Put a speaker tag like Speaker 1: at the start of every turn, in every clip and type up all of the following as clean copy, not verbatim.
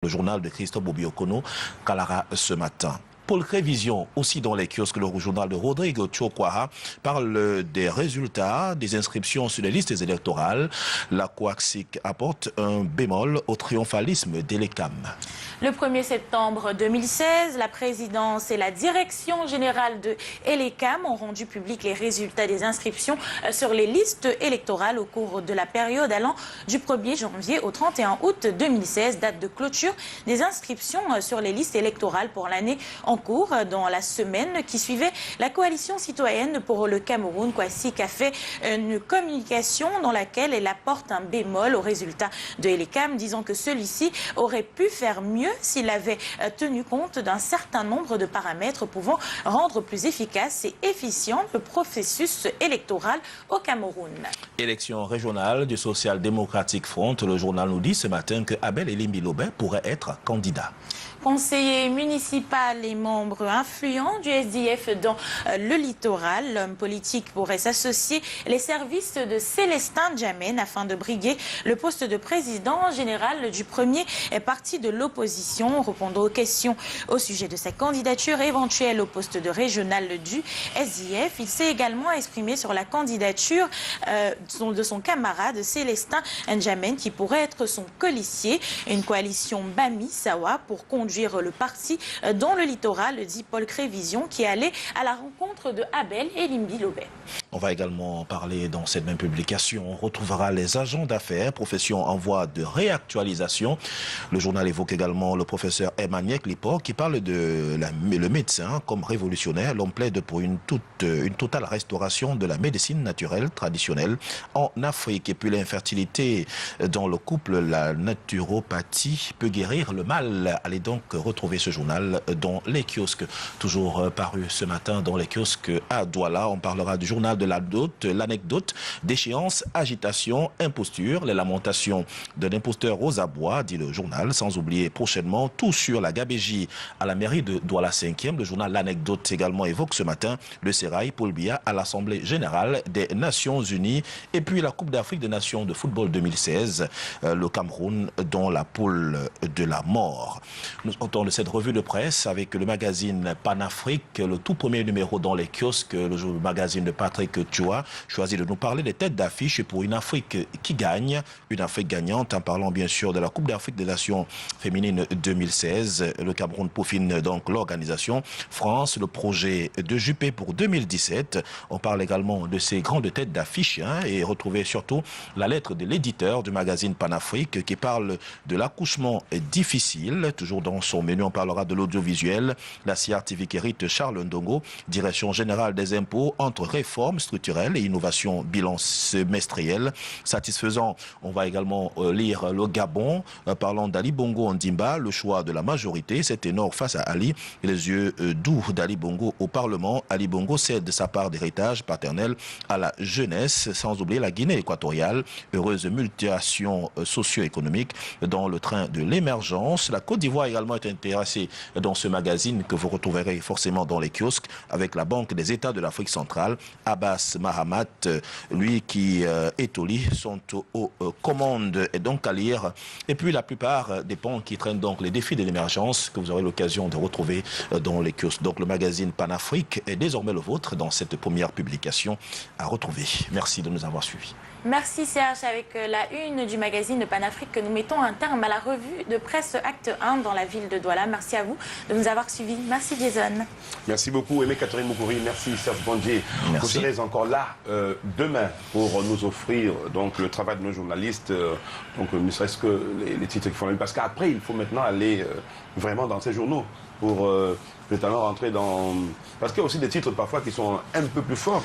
Speaker 1: le journal de Christophe Bobiokono Kalara ce matin. Pôle Révision, aussi dans les kiosques, le journal de Rodrigue Tchokwara parle des résultats des inscriptions sur les listes électorales. La Coaxic apporte un bémol au triomphalisme d'Elecam.
Speaker 2: Le 1er septembre 2016, la présidence et la direction générale de Elecam ont rendu public les résultats des inscriptions sur les listes électorales au cours de la période allant du 1er janvier au 31 août 2016, date de clôture des inscriptions sur les listes électorales pour l'année en cours. Dans la semaine qui suivait, la coalition citoyenne pour le Cameroun, Coaxic, a fait une communication dans laquelle elle apporte un bémol aux résultats de Elecam, disant que celui-ci aurait pu faire mieux s'il avait tenu compte d'un certain nombre de paramètres pouvant rendre plus efficace et efficient le processus électoral au Cameroun.
Speaker 1: Élection régionale du Social Democratic Front, le journal nous dit ce matin que Abel Elimbi Lobet pourrait être candidat.
Speaker 2: Conseiller municipal et membre influent du SDF dans le littoral, l'homme politique pourrait s'associer les services de Célestin Djamène afin de briguer le poste de président général du premier parti de l'opposition. Répondant aux questions au sujet de sa candidature éventuelle au poste de régional du SDF, il s'est également exprimé sur la candidature de son camarade Célestin Djamène qui pourrait être son colissier. Une coalition Bami-Sawa pour conduire le parti dans le littoral, dit Paul Crévision, qui allait à la rencontre de Abel Elimbi Lobet.
Speaker 1: On va également parler dans cette même publication. On retrouvera les agents d'affaires, profession en voie de réactualisation. Le journal évoque également le professeur Emmanuel Lipo qui parle de le médecin comme révolutionnaire. L'homme plaide pour une totale restauration de la médecine naturelle traditionnelle en Afrique. Et puis l'infertilité dans le couple, la naturopathie peut guérir le mal. Allez donc retrouver ce journal dans les kiosques. Toujours paru ce matin dans les kiosques à Douala. On parlera du journal de l'anecdote d'échéance, agitation, imposture, les lamentations d'un imposteur aux abois, dit le journal. Sans oublier prochainement tout sur la gabégie à la mairie de Douala 5e. Le journal L'Anecdote également évoque ce matin le sérail Paul Biya à l'Assemblée générale des Nations Unies. Et puis la Coupe d'Afrique des Nations de football 2016, le Cameroun dans la poule de la mort. Nous sortons de cette revue de presse avec le magazine Panafrique, le tout premier numéro dans les kiosques, le magazine de Patrick Tchoua, choisi de nous parler des têtes d'affiche pour une Afrique qui gagne, une Afrique gagnante, en parlant bien sûr de la Coupe d'Afrique des Nations féminines 2016. Le Cameroun peaufine donc l'organisation. France, le projet de Juppé pour 2017. On parle également de ces grandes têtes d'affiche et retrouver surtout la lettre de l'éditeur du magazine Panafrique qui parle de l'accouchement difficile. Toujours dans son menu, on parlera de l'audiovisuel. La scientifique hérite Charles Ndongo, direction générale des impôts entre réformes structurelles et innovation bilan semestriel satisfaisant. On va également lire le Gabon, parlant d'Ali Bongo Ondimba, le choix de la majorité, c'est ténor face à Ali, les yeux doux d'Ali Bongo au Parlement. Ali Bongo cède sa part d'héritage paternel à la jeunesse, sans oublier la Guinée équatoriale, heureuse mutation socio-économique dans le train de l'émergence. La Côte d'Ivoire également est intéressée dans ce magazine que vous retrouverez forcément dans les kiosques avec la Banque des États de l'Afrique centrale. Abbas Mahamat, lui qui est au lit, sont aux commandes et donc à lire. Et puis la plupart des pans qui traînent donc les défis de l'émergence que vous aurez l'occasion de retrouver dans les kiosques. Donc le magazine Panafrique est désormais le vôtre dans cette première publication à retrouver. Merci de nous avoir suivis.
Speaker 2: Merci Serge, avec la une du magazine de Panafrique que nous mettons un terme à la revue de presse acte 1 dans la ville de Douala. Merci à vous de nous avoir suivis. Merci Jason.
Speaker 3: Merci beaucoup Aimé Catherine Moukouri, merci Serge Bondier. Vous serez encore là demain pour nous offrir donc le travail de nos journalistes, donc ne serait-ce que les titres qui font parce qu'après il faut maintenant aller vraiment dans ces journaux pour notamment rentrer dans... Parce qu'il y a aussi des titres parfois qui sont un peu plus forts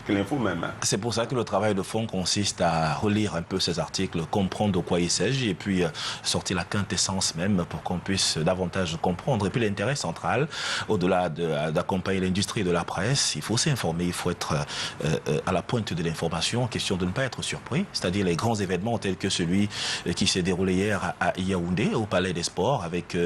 Speaker 3: que l'info même.
Speaker 1: C'est pour ça que le travail de fond consiste à relire un peu ces articles, comprendre de quoi il s'agit et puis sortir la quintessence même pour qu'on puisse davantage comprendre. Et puis l'intérêt central, au-delà d'accompagner l'industrie de la presse, il faut s'informer, il faut être à la pointe de l'information, question de ne pas être surpris. C'est-à-dire les grands événements tels que celui qui s'est déroulé hier à Yaoundé, au Palais des Sports, avec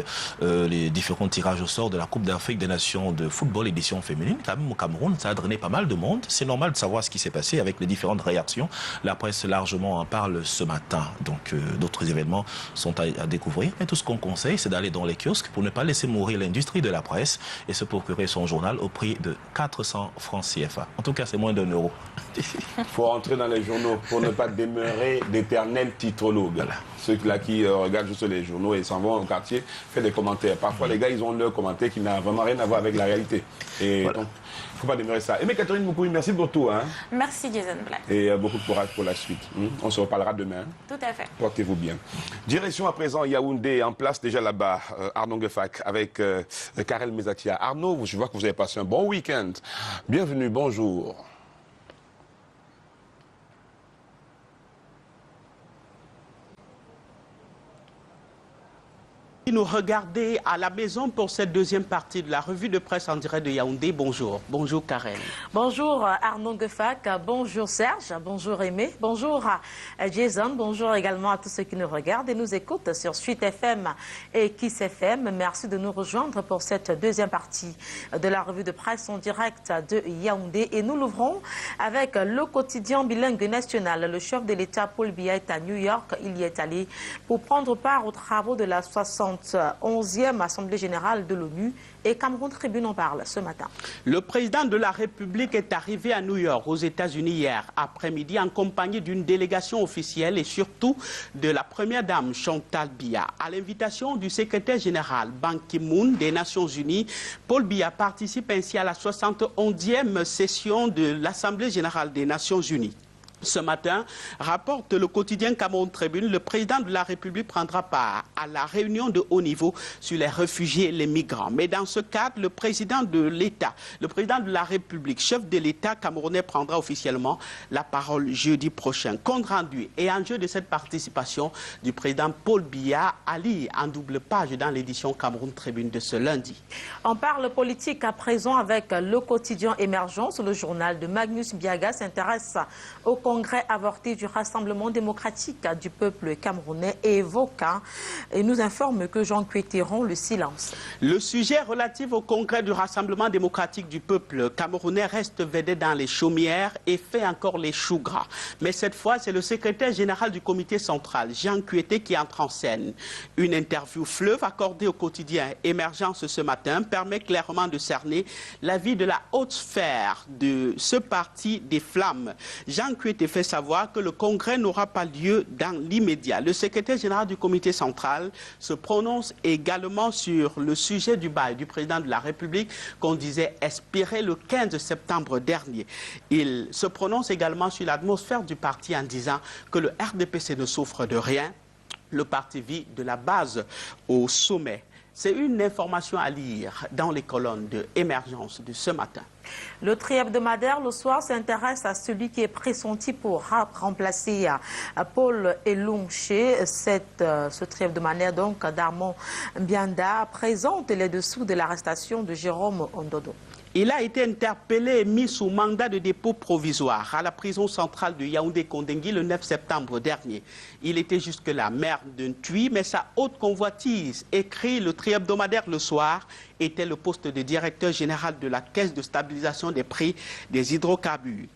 Speaker 1: les différents tirages tirage au sort de la Coupe d'Afrique des Nations de football édition féminine. Quand même, au Cameroun, ça a drainé pas mal de monde. C'est normal de savoir ce qui s'est passé avec les différentes réactions. La presse largement en parle ce matin. Donc, d'autres événements sont à découvrir. Mais tout ce qu'on conseille, c'est d'aller dans les kiosques pour ne pas laisser mourir l'industrie de la presse et se procurer son journal au prix de 400 francs CFA. En tout cas, c'est moins d'1 euro.
Speaker 3: Il faut rentrer dans les journaux pour ne pas demeurer d'éternels titrologues. Voilà. Ceux-là qui regardent juste les journaux et s'en vont au quartier, faire des commentaires. Parfois, les gars, ils ont leurs commentaires qui n'ont vraiment rien à voir avec la réalité. Et voilà. Donc, il ne faut pas demeurer ça. Aimé Catherine Moukoui, merci pour tout. Hein.
Speaker 2: Merci, Jason Black.
Speaker 3: Et beaucoup de courage pour la suite. On se reparlera demain.
Speaker 2: Tout à fait.
Speaker 3: Portez-vous bien. Direction à présent Yaoundé, en place déjà là-bas, Arnaud Ngefak, avec Karel Mezatia. Arnaud, je vois que vous avez passé un bon week-end. Bienvenue, bonjour.
Speaker 4: Nous regardez à la maison pour cette deuxième partie de la revue de presse en direct de Yaoundé. Bonjour. Bonjour Karen.
Speaker 5: Bonjour Arnaud Ngefak, bonjour Serge, bonjour Aimé, bonjour Jason, bonjour également à tous ceux qui nous regardent et nous écoutent sur Suite FM et Kiss FM. Merci de nous rejoindre pour cette deuxième partie de la revue de presse en direct de Yaoundé. Et nous l'ouvrons avec le quotidien bilingue national. Le chef de l'État Paul Biya est à New York. Il y est allé pour prendre part aux travaux de la 71e Assemblée générale de l'ONU et Cameroun Tribune en parle ce matin.
Speaker 4: Le président de la République est arrivé à New York, aux États-Unis hier après-midi en compagnie d'une délégation officielle et surtout de la première dame Chantal Biya. À l'invitation du secrétaire général Ban Ki-moon des Nations Unies, Paul Biya participe ainsi à la 71e session de l'Assemblée générale des Nations Unies. Ce matin, rapporte le quotidien Cameroun Tribune, le président de la République prendra part à la réunion de haut niveau sur les réfugiés et les migrants. Mais dans ce cadre, le président de l'État, le président de la République, chef de l'État camerounais prendra officiellement la parole jeudi prochain. Compte rendu et enjeu de cette participation du président Paul Biya à lire en double page dans l'édition Cameroun Tribune de ce lundi.
Speaker 5: On parle politique à présent avec le quotidien Émergence. Le journal de Magnus Biaga s'intéresse au congrès avorté du Rassemblement démocratique du peuple camerounais et évoquant et nous informe que Jean Cuétéron le silence.
Speaker 4: Le sujet relatif au congrès du Rassemblement démocratique du peuple camerounais reste vedette dans les chaumières et fait encore les choux gras. Mais cette fois, c'est le secrétaire général du comité central, Jean Cuété, qui entre en scène. Une interview fleuve accordée au quotidien Émergence ce matin permet clairement de cerner l'avis de la haute sphère de ce parti des flammes. Jean Cuété fait savoir que le congrès n'aura pas lieu dans l'immédiat. Le secrétaire général du comité central se prononce également sur le sujet du bail du président de la République qu'on disait expirer le 15 septembre dernier. Il se prononce également sur l'atmosphère du parti en disant que le RDPC ne souffre de rien. Le parti vit de la base au sommet. C'est une information à lire dans les colonnes de Émergence de ce matin.
Speaker 5: Le tri-hebdomadaire, le soir, s'intéresse à celui qui est pressenti pour remplacer Paul Elungché. Ce tri-hebdomadaire, donc, d'Armand Bianda, présente les dessous de l'arrestation de Jérôme Ondodo.
Speaker 4: Il a été interpellé et mis sous mandat de dépôt provisoire à la prison centrale de Yaoundé-Kondengui le 9 septembre dernier. Il était jusque-là maire d'un Tui, mais sa haute convoitise, écrit le tri-hebdomadaire Le Soir, était le poste de directeur général de la Caisse de stabilisation des prix des hydrocarbures.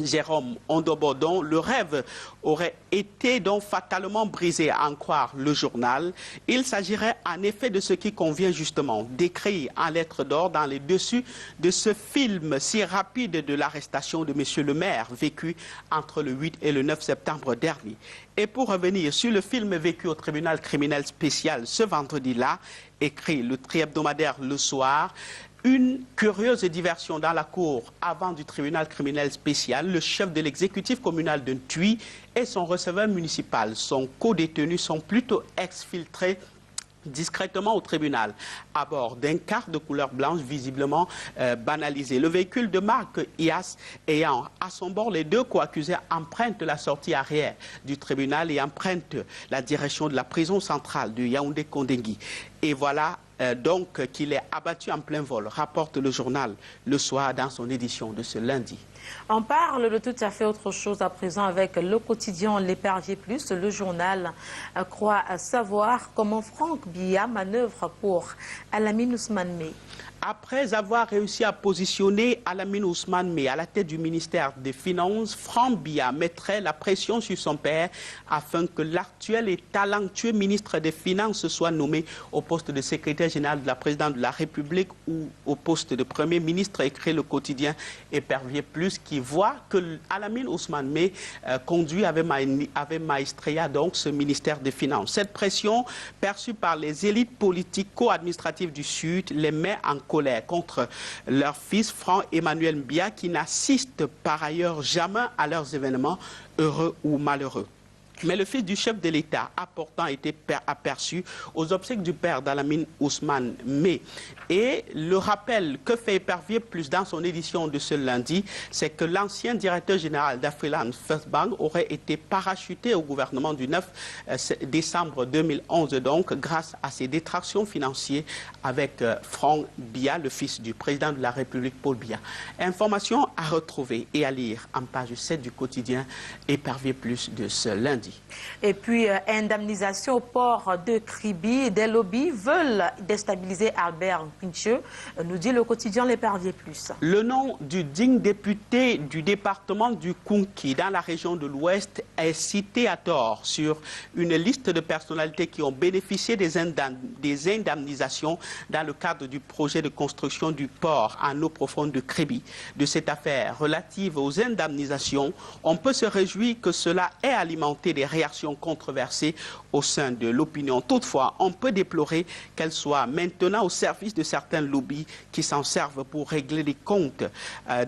Speaker 4: Jérôme Ondobo, dont le rêve aurait été donc fatalement brisé à en croire le journal. Il s'agirait en effet de ce qui convient justement d'écrire en lettres d'or dans les dessus de ce film si rapide de l'arrestation de M. le maire vécu entre le 8 et le 9 septembre dernier. Et pour revenir sur le film vécu au tribunal criminel spécial ce vendredi-là, écrit le tri-hebdomadaire Le Soir, une curieuse diversion dans la cour avant du tribunal criminel spécial. Le chef de l'exécutif communal de Tui et son receveur municipal, son co-détenu, sont plutôt exfiltrés discrètement au tribunal à bord d'un car de couleur blanche visiblement banalisé. Le véhicule de marque IAS ayant à son bord les deux co-accusés empruntent la sortie arrière du tribunal et empruntent la direction de la prison centrale de Yaoundé-Kondengui. Et voilà donc qu'il est abattu en plein vol, rapporte le journal Le Soir dans son édition de ce lundi.
Speaker 5: On parle de tout à fait autre chose à présent avec le quotidien L'Épervier Plus. Le journal croit savoir comment Franck Biya manœuvre pour Alamine Ousmane Mey.
Speaker 4: Après avoir réussi à positionner Alamine Ousmane Mey à la tête du ministère des Finances, Franck Biya mettrait la pression sur son père afin que l'actuel et talentueux ministre des Finances soit nommé au poste de secrétaire général de la présidente de la République ou au poste de premier ministre, écrit le quotidien Épervier Plus, qui voit que Alamine Ousmane Mey conduit avec maestria donc ce ministère des Finances. Cette pression perçue par les élites politico-administratives du Sud les met en colère contre leur fils Franck Emmanuel Biya, qui n'assiste par ailleurs jamais à leurs événements, heureux ou malheureux. Mais le fils du chef de l'État a pourtant été aperçu aux obsèques du père d'Alamine Ousmane Mey. Et le rappel que fait Épervier Plus dans son édition de ce lundi, c'est que l'ancien directeur général d'Afriland First Bank aurait été parachuté au gouvernement du 9 décembre 2011, donc grâce à ses détractions financières avec Franck Biya, le fils du président de la République Paul Biya. Information à retrouver et à lire en page 7 du quotidien Épervier Plus de ce lundi.
Speaker 5: Et puis, indemnisation au port de Kribi. Des lobbies veulent déstabiliser Albert Pincheux, nous dit le quotidien L'Épervier Plus.
Speaker 4: Le nom du digne député du département du Kounki, dans la région de l'Ouest, est cité à tort sur une liste de personnalités qui ont bénéficié des indemnisations dans le cadre du projet de construction du port en eau profonde de Kribi. De cette affaire relative aux indemnisations, on peut se réjouir que cela ait alimenté des réactions controversées au sein de l'opinion. Toutefois, on peut déplorer qu'elle soit maintenant au service de certains lobbies qui s'en servent pour régler les comptes,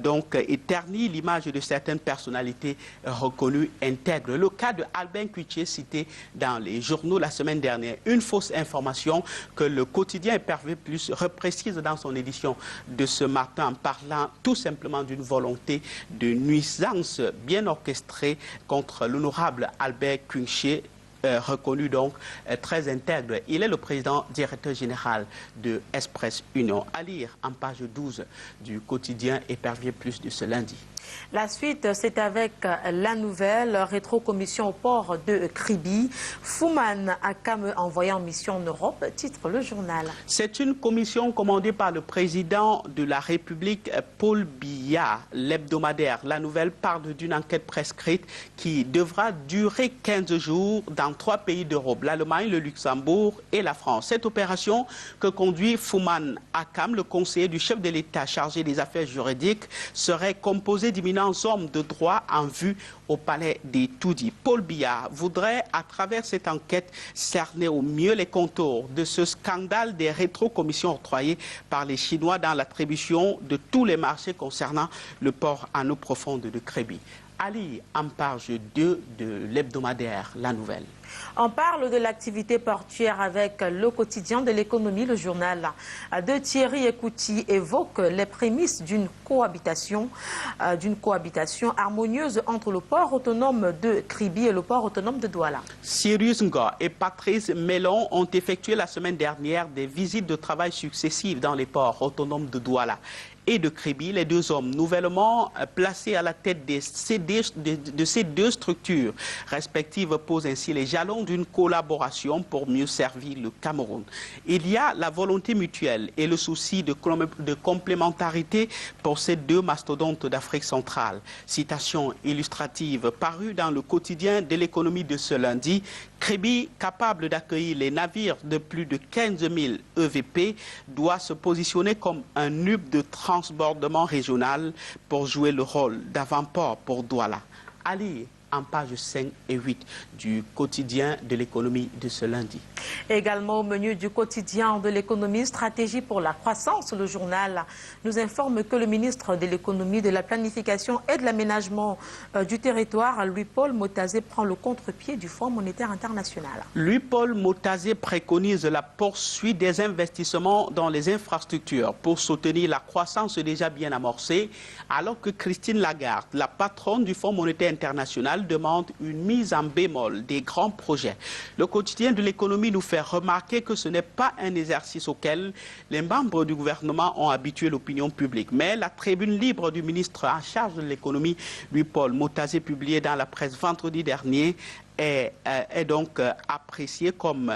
Speaker 4: donc éternir l'image de certaines personnalités reconnues intègres. Le cas de Albin Kuitié cité dans les journaux la semaine dernière, une fausse information que le quotidien Épervier Plus reprécise dans son édition de ce matin en parlant tout simplement d'une volonté de nuisance bien orchestrée contre l'honorable Albin Kuitié, reconnu donc très intègre. Il est le président directeur général de Express Union. À lire en page 12 du quotidien Épervier Plus de ce lundi.
Speaker 5: La suite, c'est avec la nouvelle rétrocommission au port de Kribi. Fouman Akam envoyé en mission en Europe, titre le journal.
Speaker 4: C'est une commission commandée par le président de la République, Paul Biya. L'hebdomadaire La Nouvelle parle d'une enquête prescrite qui devra durer 15 jours dans 3 pays d'Europe, l'Allemagne, le Luxembourg et la France. Cette opération que conduit Fouman Akam, le conseiller du chef de l'État chargé des affaires juridiques, serait composée d'éminents hommes de droit en vue au palais des Toudis. Paul Biya voudrait, à travers cette enquête, cerner au mieux les contours de ce scandale des rétrocommissions octroyées par les Chinois dans l'attribution de tous les marchés concernant le port en eau profonde de Kribi. Ali, en page 2 de l'hebdomadaire La Nouvelle.
Speaker 5: On parle de l'activité portuaire avec le quotidien de l'économie, le journal de Thierry Ekouti évoque les prémices d'une cohabitation harmonieuse entre le port autonome de Kribi et le port autonome de Douala.
Speaker 4: Cyrus Nga et Patrice Melon ont effectué la semaine dernière des visites de travail successives dans les ports autonomes de Douala et de Kribi. Les deux hommes nouvellement placés à la tête de ces deux structures respectives posent ainsi les jalons d'une collaboration pour mieux servir le Cameroun. Il y a la volonté mutuelle et le souci de complémentarité pour ces deux mastodontes d'Afrique centrale. Citation illustrative parue dans le quotidien de l'économie de ce lundi. Kribi, capable d'accueillir les navires de plus de 15 000 EVP, doit se positionner comme un hub de transbordement régional pour jouer le rôle d'avant-port pour Douala. À lire en pages 5 et 8 du quotidien de l'économie de ce lundi.
Speaker 5: Également au menu du quotidien de l'économie, stratégie pour la croissance, le journal nous informe que le ministre de l'économie, de la planification et de l'aménagement du territoire, Louis-Paul Motazé, prend le contre-pied du Fonds monétaire international.
Speaker 4: Louis-Paul Motazé préconise la poursuite des investissements dans les infrastructures pour soutenir la croissance déjà bien amorcée, alors que Christine Lagarde, la patronne du Fonds monétaire international, nationale demande une mise en bémol des grands projets. Le quotidien de l'économie nous fait remarquer que ce n'est pas un exercice auquel les membres du gouvernement ont habitué l'opinion publique. Mais la tribune libre du ministre en charge de l'économie, Louis-Paul Motazé, publiée dans la presse vendredi dernier, est donc appréciée comme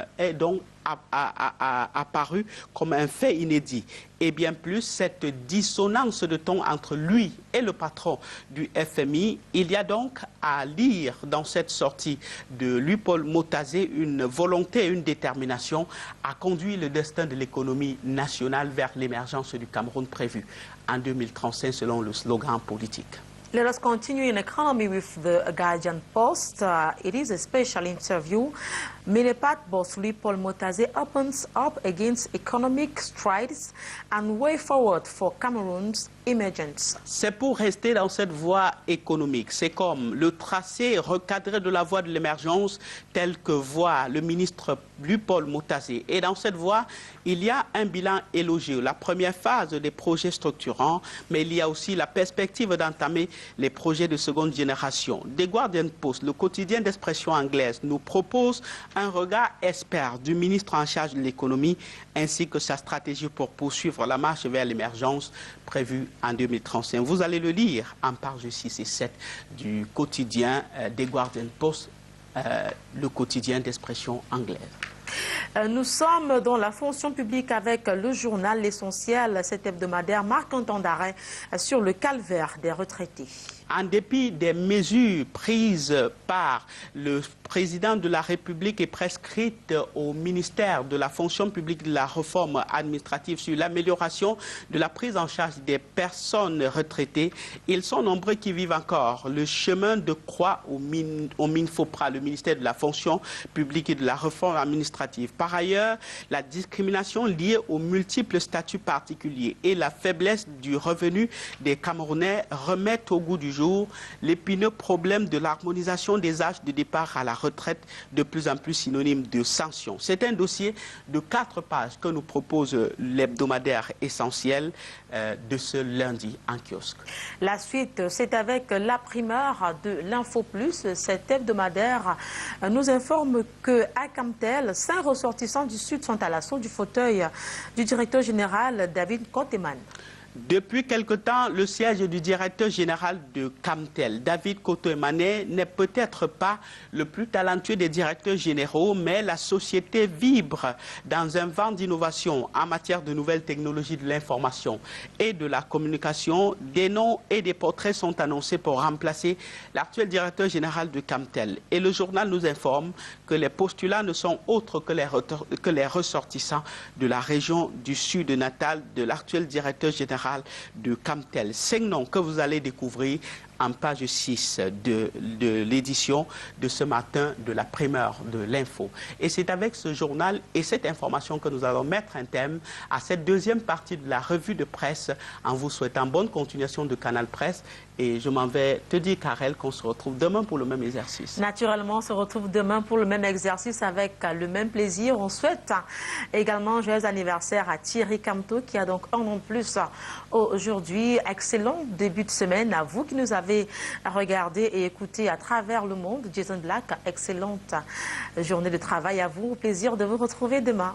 Speaker 4: apparu comme un fait inédit. Et bien plus, cette dissonance de ton entre lui et le patron du FMI, il y a donc à lire dans cette sortie de Louis-Paul Motazé une volonté et une détermination à conduire le destin de l'économie nationale vers l'émergence du Cameroun prévue en 2035 selon le slogan politique.
Speaker 5: Let us continue in economy with the Guardian Post. It is a special interview. Minepat boss Louis-Paul Motazé opens up against economic strides and way forward for Cameroon's emergence.
Speaker 4: C'est pour rester dans cette voie économique. C'est comme le tracé recadré de la voie de l'émergence tel que voit le ministre Louis-Paul Motazé. Et dans cette voie, il y a un bilan élogieux. La première phase des projets structurants, mais il y a aussi la perspective d'entamer les projets de seconde génération. The Guardian Post, le quotidien d'expression anglaise, nous propose un regard expert du ministre en charge de l'économie ainsi que sa stratégie pour poursuivre la marche vers l'émergence prévue en 2035. Vous allez le lire en pages 6 et 7 du quotidien The Guardian Post, le quotidien d'expression anglaise.
Speaker 5: Nous sommes dans la fonction publique avec le journal L'Essentiel. Cet hebdomadaire marque un temps d'arrêt sur le calvaire des retraités.
Speaker 4: En dépit des mesures prises par le président de la République et prescrites au ministère de la fonction publique de la réforme administrative sur l'amélioration de la prise en charge des personnes retraitées, ils sont nombreux qui vivent encore le chemin de croix au MINFOPRA, le ministère de la fonction publique et de la réforme administrative. Par ailleurs, la discrimination liée aux multiples statuts particuliers et la faiblesse du revenu des Camerounais remettent au goût du jour l'épineux problème de l'harmonisation des âges de départ à la retraite, de plus en plus synonyme de sanctions. C'est un dossier de 4 pages que nous propose l'hebdomadaire Essentiel de ce lundi en kiosque.
Speaker 5: La suite, c'est avec la primeur de l'Info Plus. Cet hebdomadaire nous informe qu'à Camtel, 5 ressortissants du Sud sont à l'assaut du fauteuil du directeur général David Koteman.
Speaker 4: Depuis quelque temps, le siège du directeur général de Camtel, David Koto-Emane, n'est peut-être pas le plus talentueux des directeurs généraux, mais la société vibre dans un vent d'innovation en matière de nouvelles technologies de l'information et de la communication. Des noms et des portraits sont annoncés pour remplacer l'actuel directeur général de Camtel. Et le journal nous informe que les postulats ne sont autres que les ressortissants de la région du Sud natal de l'actuel directeur général de Camtel. 5 noms que vous allez découvrir en page 6 de l'édition de ce matin de la primeur de l'info. Et c'est avec ce journal et cette information que nous allons mettre un thème à cette deuxième partie de la revue de presse en vous souhaitant bonne continuation de Canal Presse. Et je m'en vais te dire, Karel, qu'on se retrouve demain pour le même exercice.
Speaker 5: Naturellement, on se retrouve demain pour le même exercice avec le même plaisir. On souhaite également joyeux anniversaire à Thierry Camteau qui a donc un an de plus aujourd'hui. Excellent début de semaine à vous qui nous avez regardé et écouté à travers le monde. Jason Black, excellente journée de travail à vous. Au plaisir de vous retrouver demain.